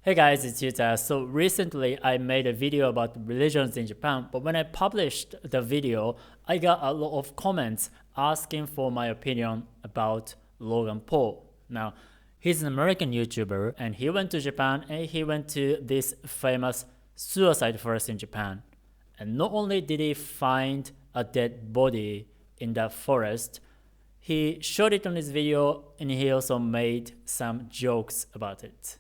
Hey guys, it's Yuta. So recently I made a video about religions in Japan, but when I published the video, I got a lot of comments asking for my opinion about Logan Paul. Now, he's an American YouTuber and he went to Japan and he went to this famous suicide forest in Japan. And not only did he find a dead body in that forest, he showed it on his video and he also made some jokes about it.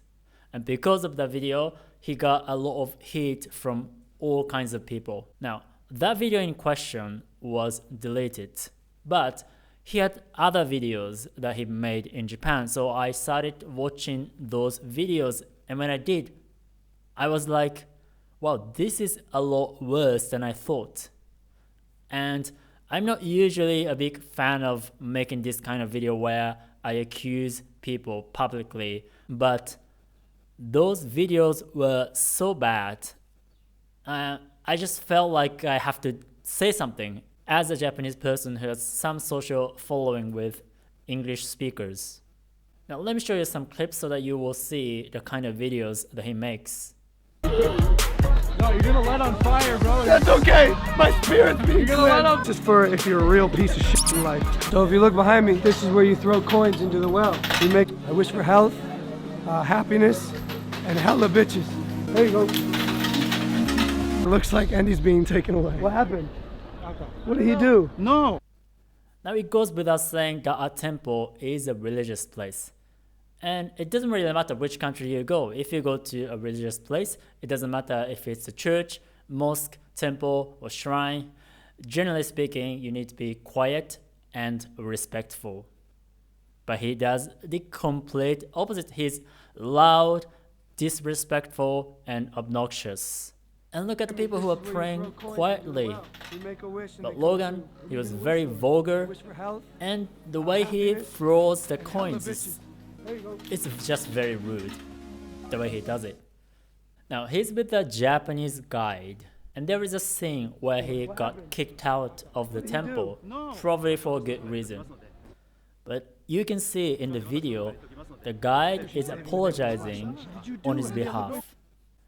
And because of that video, he got a lot of heat from all kinds of people. Now, that video in question was deleted, but he had other videos that he made in Japan. So I started watching those videos, and when I did, I was like, wow, this is a lot worse than I thought. And I'm not usually a big fan of making this kind of video where I accuse people publicly, but those videos were so bad. I just felt like I have to say something as a Japanese person who has some social following with English speakers. Now let me show you some clips so that you will see the kind of videos that he makes. No, you're gonna let on fire, bro. That's okay. My spirit's being You're gonna let on. Just for if you're a real piece of shit in life. So if you look behind me, this is where you throw coins into the well. I wish for health, happiness, and hella bitches. There you go. It looks like Andy's being taken away. What happened? What did he do? No. Now it goes without saying that a temple is a religious place. And it doesn't really matter which country you go. If you go to a religious place, it doesn't matter if it's a church, mosque, temple, or shrine. Generally speaking, you need to be quiet and respectful. But he does the complete opposite. He's loud, disrespectful, and obnoxious. And look at the people who are praying quietly. But Logan, he was very vulgar, and the way he throws the coins it's just very rude, the way he does it. Now he's with a Japanese guide, and there is a scene where he got kicked out of the temple, probably for a good reason. But you can see in the video, the guide is apologizing on his behalf.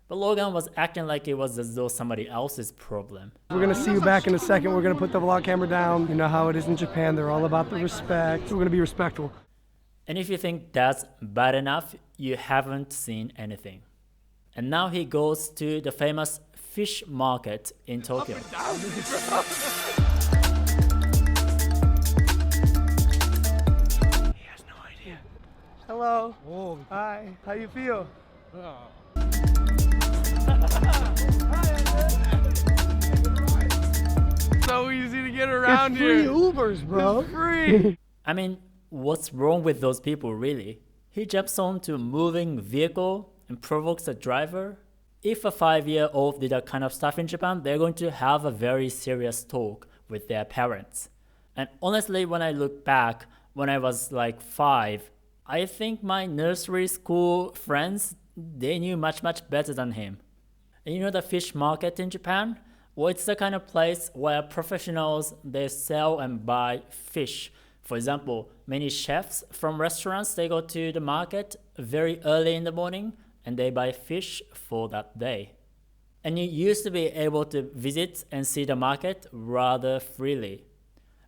But Logan was acting like it was as though somebody else's problem. We're gonna see you back in a second. We're gonna put the vlog camera down. You know how it is in Japan. They're all about the respect. We're gonna be respectful. And if you think that's bad enough, you haven't seen anything. And now he goes to the famous fish market in Tokyo. He has no idea. Hello. Oh. Hi. How you feel? So easy to get around It's free here. Ubers, bro. It's free. I mean, what's wrong with those people really? He jumps onto a moving vehicle and provokes the driver. If a 5-year-old did that kind of stuff in Japan, they're going to have a very serious talk with their parents. And honestly, when I look back, when I was like 5, I think my nursery school friends, they knew much better than him. And you know the fish market in Japan? Well, it's the kind of place where professionals, they sell and buy fish. For example, many chefs from restaurants, they go to the market very early in the morning and they buy fish for that day. And you used to be able to visit and see the market rather freely.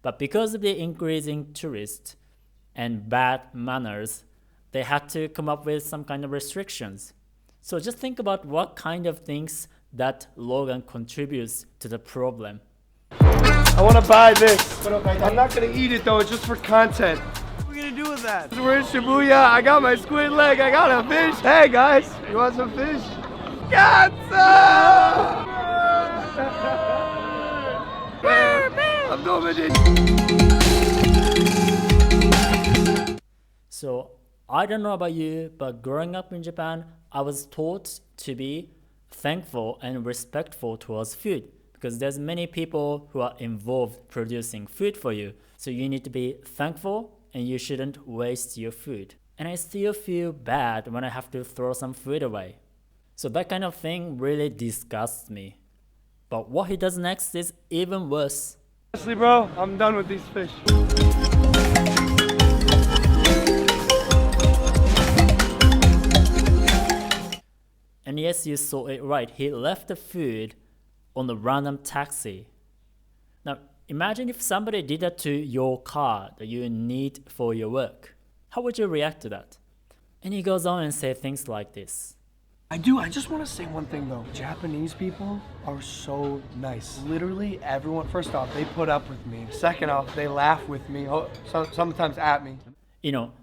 But because of the increasing tourists and bad manners, they had to come up with some kind of restrictions. So just think about what kind of things that Logan contributes to the problem. I want to buy this. I'm not going to eat it though. It's just for content. What are we gonna do with that? We're in Shibuya. I got my squid leg. I got a fish. Hey guys, you want some fish? Got some! I'm doing it. So I don't know about you, but growing up in Japan, I was taught to be thankful and respectful towards food because there's many people who are involved producing food for you. So you need to be thankful and you shouldn't waste your food. And I still feel bad when I have to throw some food away. So that kind of thing really disgusts me. But what he does next is even worse. Honestly, bro, I'm done with these fish. And yes, you saw it right. He left the food on the random taxi. Now, imagine if somebody did that to your car that you need for your work. How would you react to that? And he goes on and say things like this. I just want to say one thing though. Japanese people are so nice. Literally everyone, first off, they put up with me. Second off, they laugh with me, sometimes at me. You know,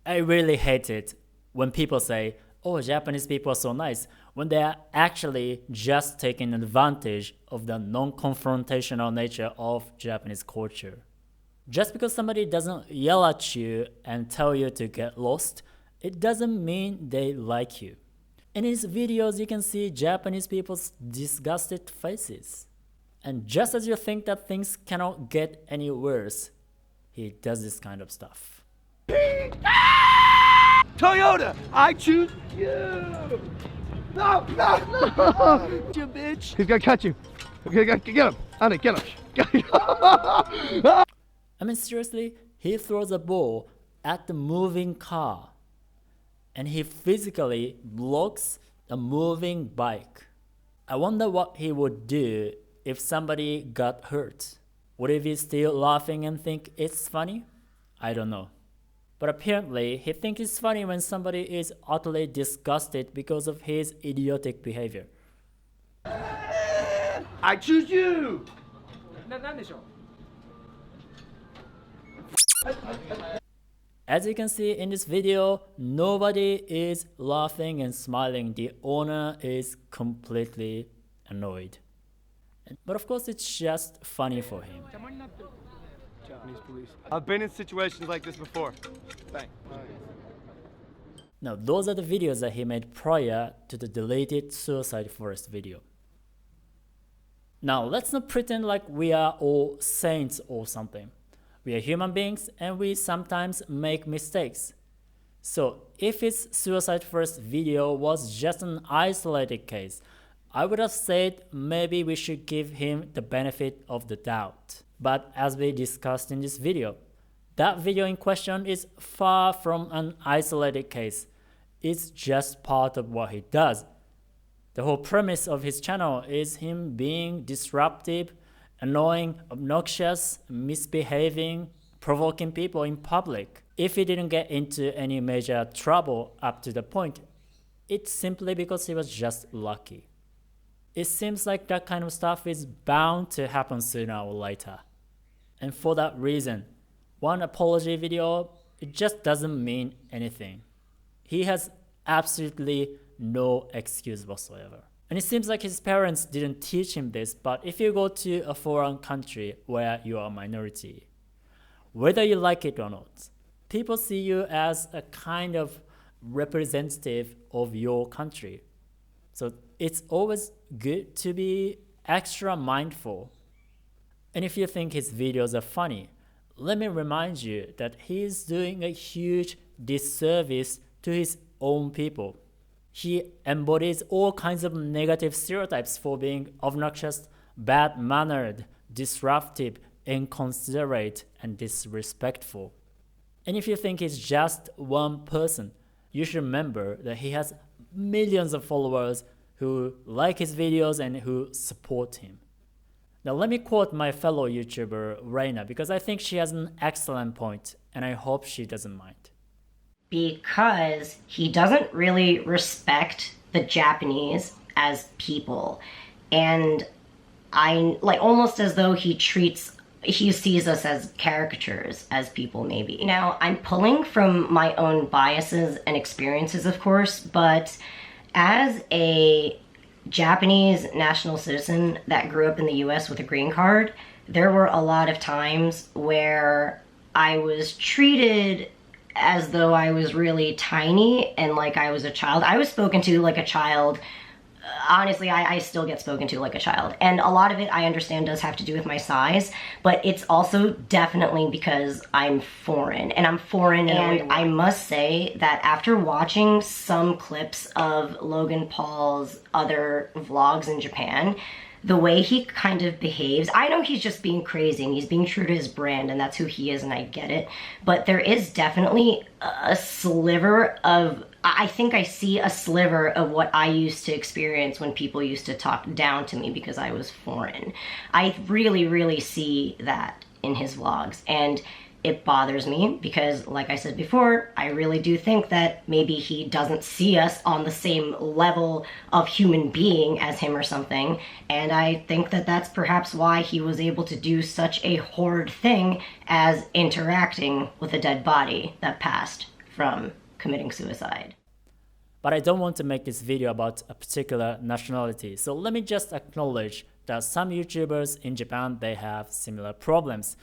I really hate it when people say, oh, Japanese people are so nice, when they are actually just taking advantage of the non-confrontational nature of Japanese culture. Just because somebody doesn't yell at you and tell you to get lost, it doesn't mean they like you. In his videos, you can see Japanese people's disgusted faces. And just as you think that things cannot get any worse, he does this kind of stuff. Toyota, I choose you. No. You bitch. He's gonna catch you. Okay, get him. Honey, get him. I mean, seriously, he throws a ball at the moving car. And he physically blocks a moving bike. I wonder what he would do if somebody got hurt. Would he be still laughing and think it's funny? I don't know. But apparently, he thinks it's funny when somebody is utterly disgusted because of his idiotic behavior. I choose you. As you can see in this video, nobody is laughing and smiling. The owner is completely annoyed. But of course, it's just funny for him. Japanese police. I've been in situations like this before. Thanks. Now, those are the videos that he made prior to the deleted Suicide Forest video. Now, let's not pretend like we are all saints or something. We are human beings and we sometimes make mistakes. So if his Suicide First video was just an isolated case, I would have said maybe we should give him the benefit of the doubt. But as we discussed in this video, that video in question is far from an isolated case. It's just part of what he does. The whole premise of his channel is him being disruptive, annoying, obnoxious, misbehaving, provoking people in public. If he didn't get into any major trouble up to the point, it's simply because he was just lucky. It seems like that kind of stuff is bound to happen sooner or later. And for that reason, one apology video, it just doesn't mean anything. He has absolutely no excuse whatsoever. And it seems like his parents didn't teach him this, but if you go to a foreign country where you are a minority, whether you like it or not, people see you as a kind of representative of your country. So it's always good to be extra mindful. And if you think his videos are funny, let me remind you that he is doing a huge disservice to his own people. He embodies all kinds of negative stereotypes for being obnoxious, bad-mannered, disruptive, inconsiderate, and disrespectful. And if you think he's just one person, you should remember that he has millions of followers who like his videos and who support him. Now let me quote my fellow YouTuber, Reina, because I think she has an excellent point, and I hope she doesn't mind. Because he doesn't really respect the Japanese as people. And I, like, almost as though he sees us as caricatures, as people maybe. Now, I'm pulling from my own biases and experiences, of course, but as a Japanese national citizen that grew up in the US with a green card, there were a lot of times where I was treated as though I was really tiny and like I was a child. I was spoken to like a child. Honestly, I still get spoken to like a child. And a lot of it, I understand, does have to do with my size, but it's also definitely because I'm foreign. And I'm foreign, and I must say that after watching some clips of Logan Paul's other vlogs in Japan, the way he kind of behaves, I know he's just being crazy and he's being true to his brand and that's who he is and I get it, but there is definitely a sliver of I think I see a sliver of what I used to experience when people used to talk down to me because I was foreign. I really, really see that in his vlogs, and it bothers me because, like I said before, I really do think that maybe he doesn't see us on the same level of human being as him or something, and I think that that's perhaps why he was able to do such a horrid thing as interacting with a dead body that passed from committing suicide. But I don't want to make this video about a particular nationality, so let me just acknowledge that some YouTubers in Japan, they have similar problems,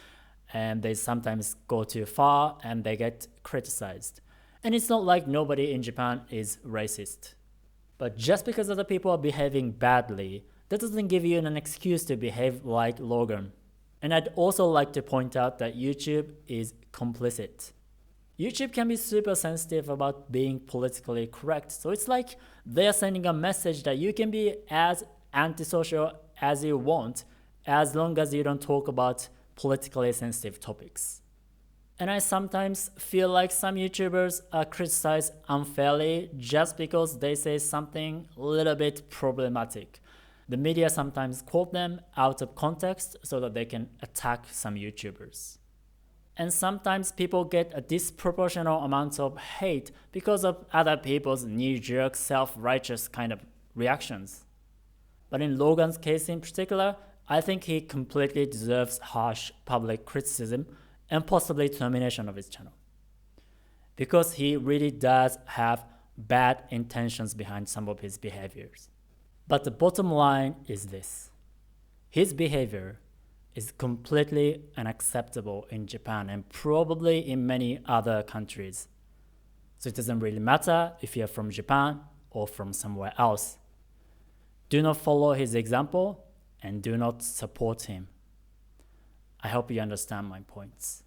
and they sometimes go too far and they get criticized. And it's not like nobody in Japan is racist. But just because other people are behaving badly, that doesn't give you an excuse to behave like Logan. And I'd also like to point out that YouTube is complicit. YouTube can be super sensitive about being politically correct, so it's like they're sending a message that you can be as antisocial as you want as long as you don't talk about politically sensitive topics. And I sometimes feel like some YouTubers are criticized unfairly just because they say something a little bit problematic. The media sometimes quote them out of context so that they can attack some YouTubers. And sometimes people get a disproportional amount of hate because of other people's knee-jerk, self-righteous kind of reactions. But in Logan's case in particular, I think he completely deserves harsh public criticism and possibly termination of his channel. Because he really does have bad intentions behind some of his behaviors. But the bottom line is this. His behavior is completely unacceptable in Japan and probably in many other countries. So it doesn't really matter if you're from Japan or from somewhere else. Do not follow his example and do not support him. I hope you understand my points.